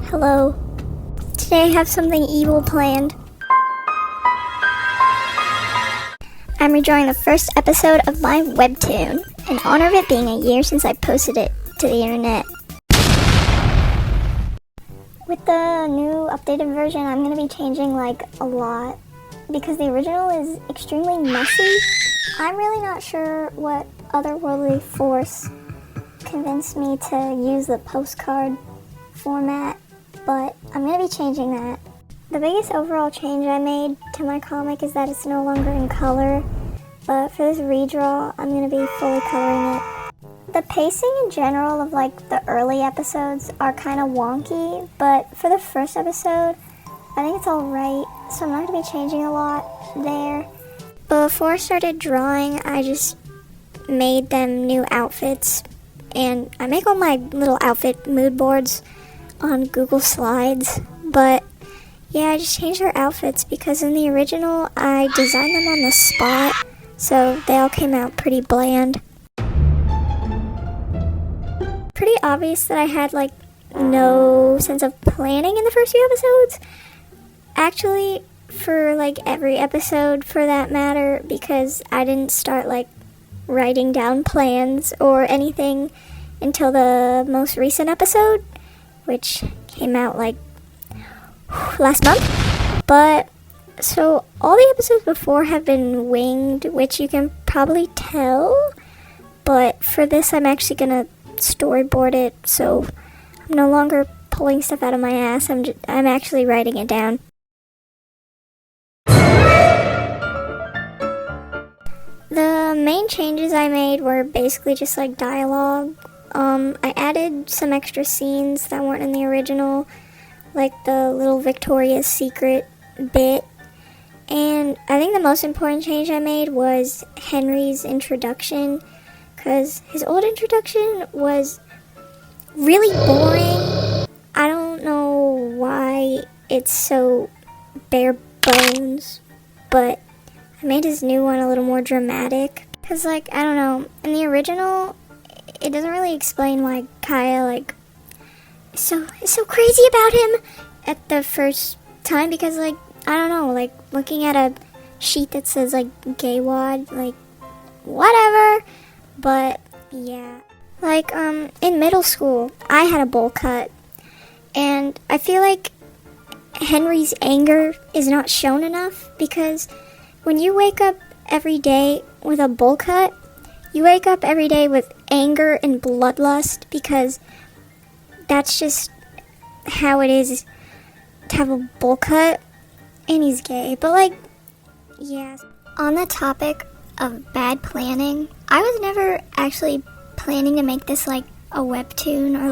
Hello. Today I have something evil planned. I'm redrawing the first episode of my webtoon, in honor of it being a year since I posted it to the internet. With the new updated version, I'm going to be changing a lot, because the original is extremely messy. I'm really not sure what otherworldly force convinced me to use the postcard format, but I'm going to be changing that. The biggest overall change I made to my comic is that it's no longer in color, but for this redraw, I'm going to be fully coloring it. The pacing in general of the early episodes are kind of wonky, but for the first episode, I think it's alright, so I'm not going to be changing a lot there. Before I started drawing, I just made them new outfits, and I make all my little outfit mood boards on Google Slides, but yeah, I just changed their outfits because in the original I designed them on the spot, so they all came out pretty bland. Pretty obvious that I had no sense of planning in the first few episodes. Actually, for every episode for that matter, because I didn't start writing down plans or anything until the most recent episode, which came out last month. But so all the episodes before have been winged, which you can probably tell, but for this I'm actually gonna storyboard it, so I'm no longer pulling stuff out of my ass. I'm actually writing it down. The main changes I made were basically just dialogue. I added some extra scenes that weren't in the original, like the little Victoria's Secret bit. And I think the most important change I made was Henry's introduction, because his old introduction was really boring. I don't know why it's so bare bones, but I made his new one a little more dramatic. Because, I don't know, in the original, it doesn't really explain why Kaya, is so crazy about him at the first time. Because, I don't know, looking at a sheet that says, gay wad, whatever. But, yeah. In middle school, I had a bowl cut. And I feel like Henry's anger is not shown enough, because when you wake up every day with a bowl cut, you wake up every day with anger and bloodlust, because that's just how it is to have a bowl cut. And he's gay, but yeah. On the topic of bad planning, I was never actually planning to make this a webtoon or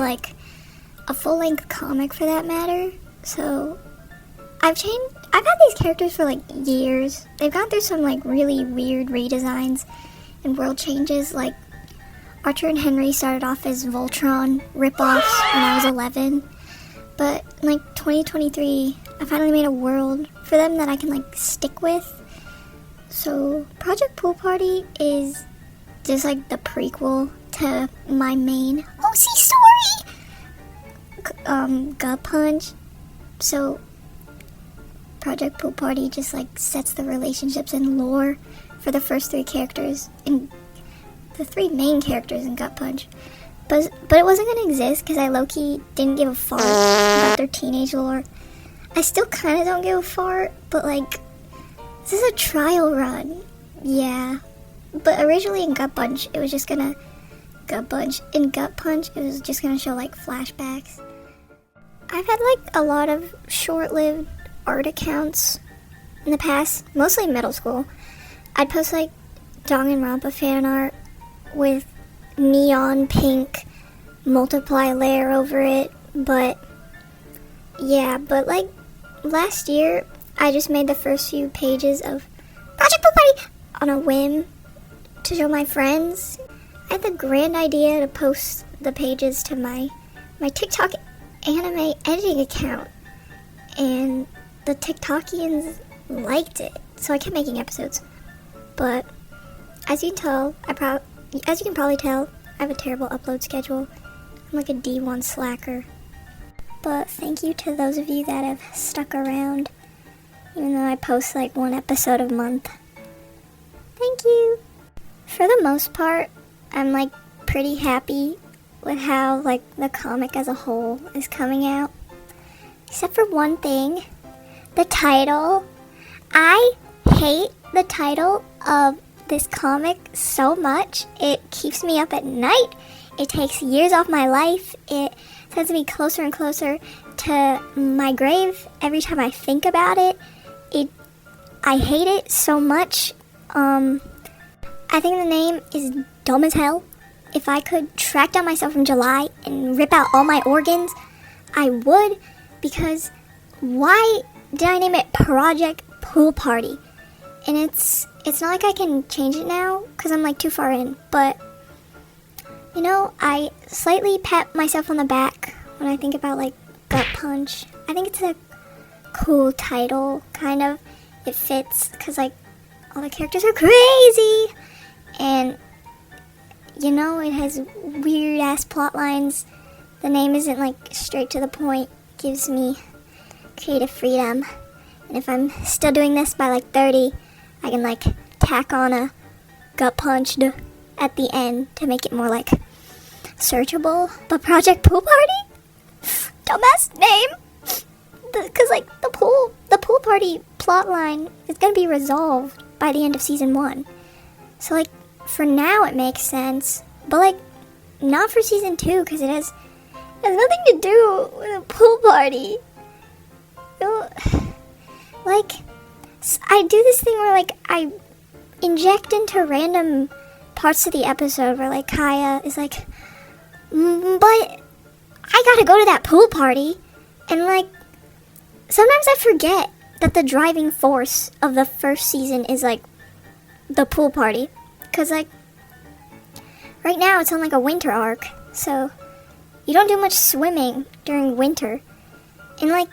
a full-length comic for that matter. So I've had these characters for years. They've gone through some really weird redesigns and world changes. Archer and Henry started off as Voltron ripoffs when I was 11. But in 2023, I finally made a world for them that I can stick with. So Project Pool Party is just the prequel to my main OC story, Gut Punch. So Project Pool Party just sets the relationships and lore for the first three characters and the three main characters in Gut Punch. But it wasn't going to exist because I low-key didn't give a fart about their teenage lore. I still kind of don't give a fart, but this is a trial run. Yeah. But originally in Gut Punch, it was just gonna Gut Punch. In Gut Punch, it was just gonna show flashbacks. I've had a lot of short-lived art accounts in the past, mostly middle school. I'd post Danganronpa fan art with neon pink multiply layer over it, but yeah, but last year I just made the first few pages of Project Pool Party on a whim to show my friends. I had the grand idea to post the pages to my TikTok anime editing account, and the TikTokians liked it, so I kept making episodes. But as you can probably tell, I have a terrible upload schedule. I'm a D1 slacker. but thank you to those of you that have stuck around, even though I post like one episode a month. Thank you! For the most part, I'm like pretty happy with how like the comic as a whole is coming out. Except for one thing, the title. I hate the title of this comic so much. It keeps me up at night. It takes years off my life. It sends me closer and closer to my grave every time I think about it. I hate it so much. I think the name is dumb as hell. If I could track down myself from July and rip out all my organs, I would, because why did I name it Project Pool Party? And it's not like I can change it now because I'm like too far in, but you know, I slightly pat myself on the back when I think about like Gut Punch. I think it's a cool title, kind of. It fits because like all the characters are crazy, and you know, it has weird ass plot lines. The name isn't like straight to the point. It gives me creative freedom. And if I'm still doing this by like 30, I can like tack on a gut punch at the end to make it more like searchable. But Project Pool Party? Dumbass name. Because like the pool party plot line is going to be resolved by the end of season 1. So like for now it makes sense, but like not for season 2 because it has nothing to do with a pool party. Like, I do this thing where like I inject into random parts of the episode where like Kaya is like, but I gotta go to that pool party, and like sometimes I forget that the driving force of the first season is like the pool party. Because like right now it's on like a winter arc, so you don't do much swimming during winter. And like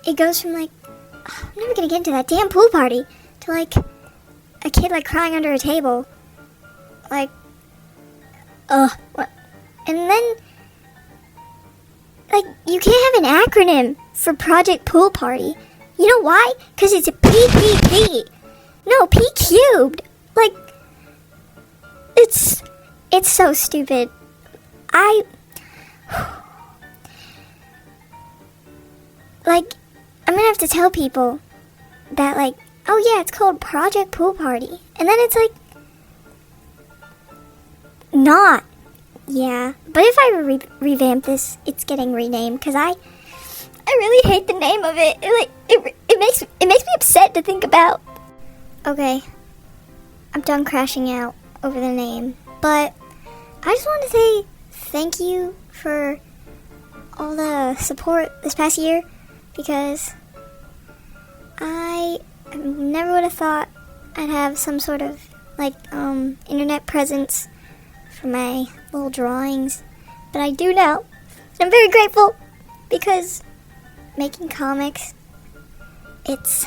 it goes from like, oh, I'm never gonna get into that damn pool party, to like a kid like crying under a table. Like, what? And then like you can't have an acronym for Project Pool Party. You know why? Because it's a PPP. No, P cubed. Like, it's so stupid. Like, I'm gonna have to tell people that, like, oh yeah, it's called Project Pool Party. And then it's like, not. Yeah. But if I revamp this, it's getting renamed, because I really hate the name of it. It makes me upset to think about. Okay. I'm done crashing out over the name. But I just want to say thank you for all the support this past year, because I never would have thought I'd have some sort of like internet presence for my little drawings, but I do now. I'm very grateful, because making comics, it's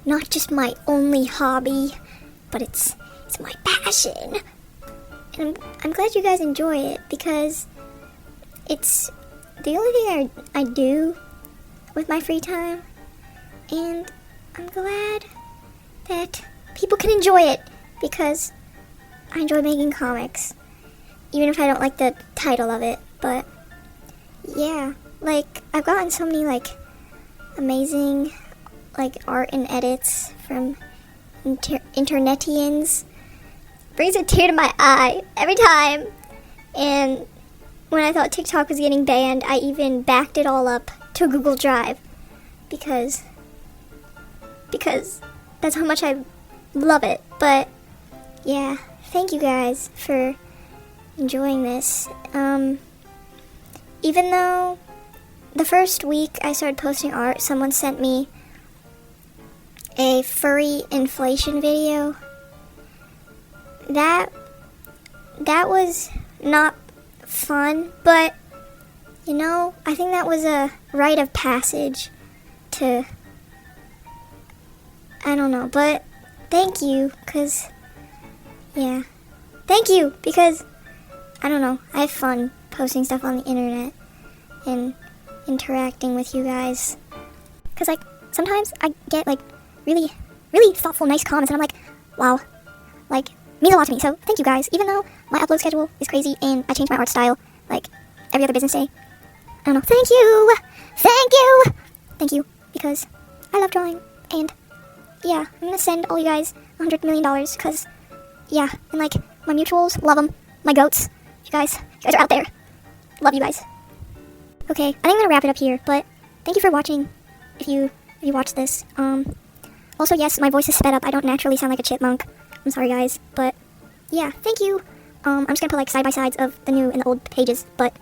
not just my only hobby, but it's my passion. And I'm glad you guys enjoy it, because it's the only thing I do with my free time, and I'm glad that people can enjoy it, because I enjoy making comics, even if I don't like the title of it. But yeah, like I've gotten so many like amazing like art and edits from internetians. Brings a tear to my eye every time. And when I thought TikTok was getting banned, I even backed it all up to Google Drive, because that's how much I love it. But yeah, thank you guys for enjoying this. Even though the first week I started posting art, someone sent me a furry inflation video. That was not fun, but you know, I think that was a rite of passage to, I don't know, but thank you, because I don't know, I have fun posting stuff on the internet, and interacting with you guys. Because, like, sometimes I get, like, really, really thoughtful, nice comments, and I'm like, wow, like, means a lot to me. So, thank you guys. Even though my upload schedule is crazy and I change my art style, like, every other business day, I don't know. Thank you! Thank you! Thank you, because I love drawing, and, yeah, I'm gonna send all you guys $100 million, because, yeah, and, like, my mutuals, love them. My goats, you guys are out there. Love you guys. Okay, I think I'm gonna wrap it up here, but thank you for watching, if you watched this. Also, yes, my voice is sped up. I don't naturally sound like a chipmunk. I'm sorry, guys, but, yeah, thank you. I'm just gonna put, like, side-by-sides of the new and the old pages, but,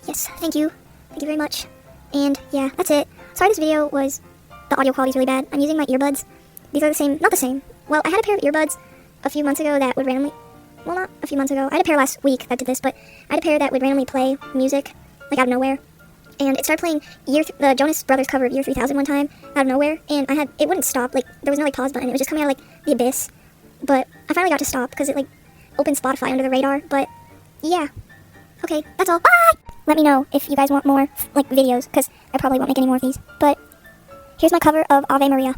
yes, thank you. Thank you very much. And, yeah, that's it. Sorry this video was, the audio quality is really bad. I'm using my earbuds. These are the same, not the same. Well, I had a pair of earbuds a few months ago that would randomly, well, not a few months ago. I had a pair last week that did this, but I had a pair that would randomly play music, like, out of nowhere. And it started playing the Jonas Brothers cover of Year 3000 one time, out of nowhere, and it wouldn't stop. Like, there was no, like, pause button. It was just coming out of, like, the abyss. But I finally got to stop, because it, like, opened Spotify under the radar. But, yeah. Okay, that's all. Bye! Let me know if you guys want more, like, videos, because I probably won't make any more of these. But here's my cover of Ave Maria.